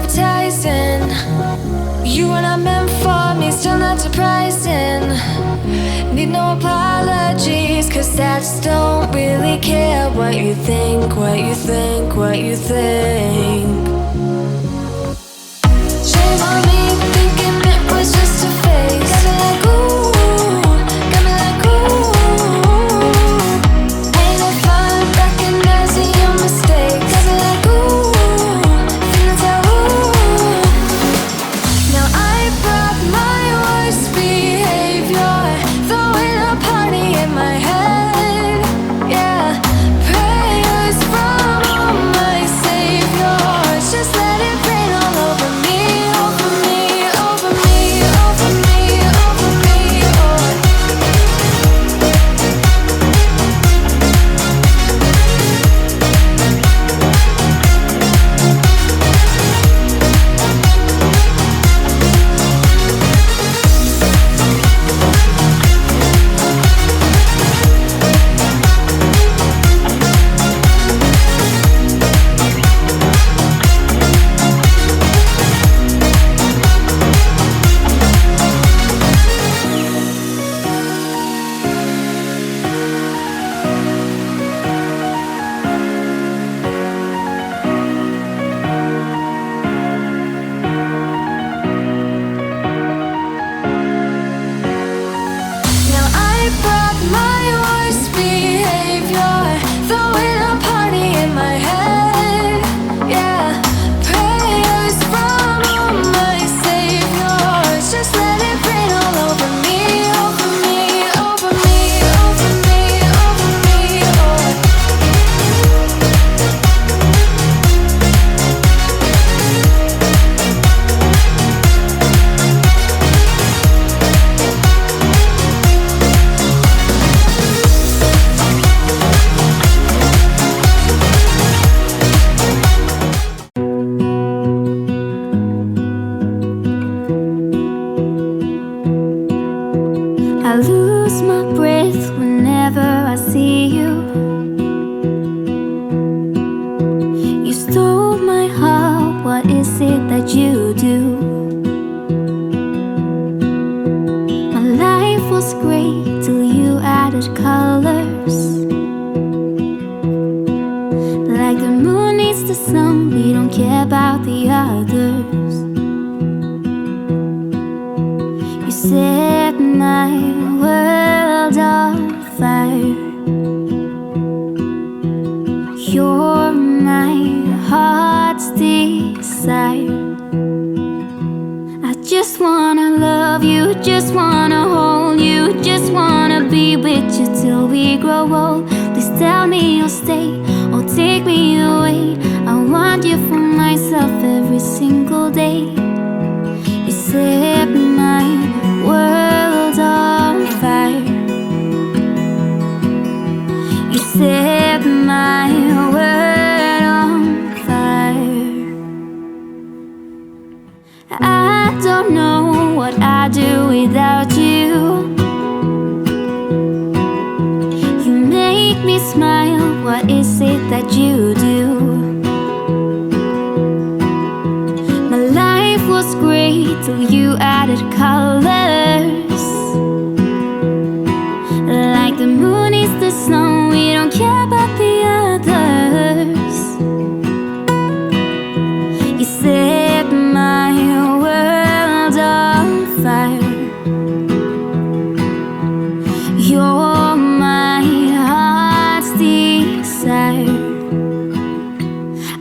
advertising. You were not meant for me, still not surprising. Need no apologies, cause I just don't really care what you think, what you think, what you think. Shame on me, thinking it was just a phase. Got me like ooh, got me like ooh. Ain't it fun recognizing your mistakes? Got me like ooh, feeling so ooh. Now I brought my worst behavior, throwing a party in my head. Yeah, prayers from my saviors. Just let it rain all over me, over me, over me, over me, over me. Now I brought my worst behavior, throwing a party in my head. Yeah, prayers from my saviors. Just let it rain all over me, over me, over me, over me, over me. I lose my breath whenever I see you. You stole my heart, what is it that you do? My life was great till you added colors. Like the moon needs the sun, we don't care about the others. You set my world on fire. You're my heart's desire. I just wanna love you, just wanna hold you, just wanna be with you till we grow old. Please tell me you'll stay or take me away. I want you for myself every single day. You set my world on fire. You set my world on fire. I don't know what I'd do without you. You make me smile, what is it that you do? My life was great till you added colors. Like the moon is the sun, we don't care about the others. You set my world on fire. You're my heart's desire.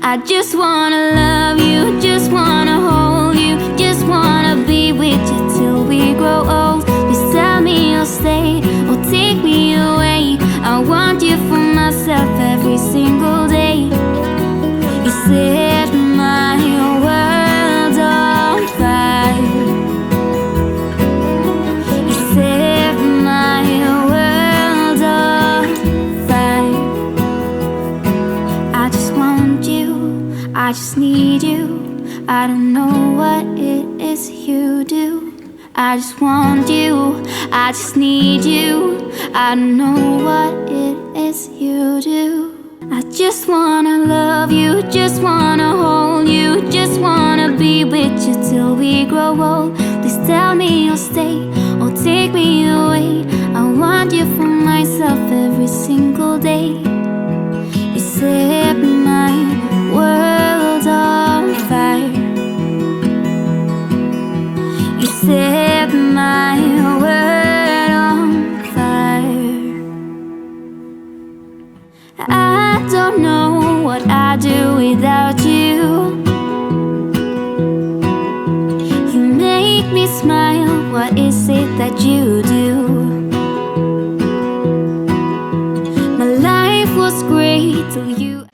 I just wanna love you, just wanna hold you, just wanna be with you till we grow old. Please tell me you'll stay or take me away. I want you for myself every single day. You set my world on fire. You set my world on fire. I just want you, I just need you. I don't know what it is you do. I just want you, I just need you. I don't know what it is you do. I just wanna love you, just wanna hold you, just wanna be wall. Please tell me you'll stay or take me away. I want you for myself every single day. You set my world on fire. You set my world on fire. I don't know what I'd do without you. You make me smile, what is it that you do? My life was great till you.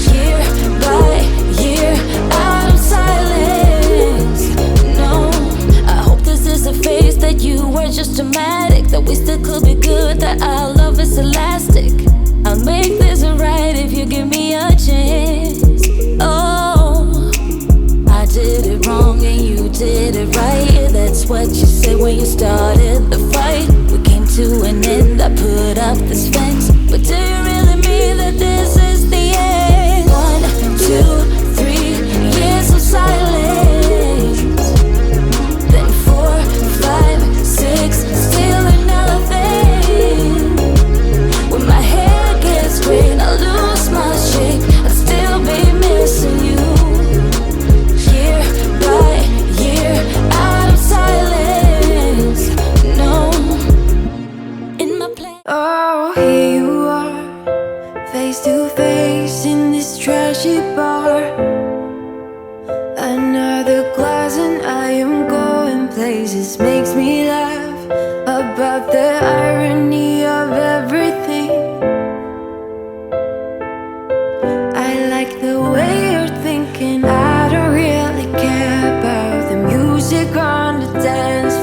Year by year, out of silence. No. before you started the fight. We came to an end, I put up this fence. But do you really mean that this is the end? 1, 2, 3 years of silence. Then 4, 5, 6, still nothing. When my hair gets gray and I lose my shape, I'd still be missing you. Year by year, out of silence. No, in my place. Oh, here you are, face to face in this trashy bar. Another glass and I am going places. Makes me laugh about the irony of everything. I like the way you're thinking. I don't really care about the music on the dance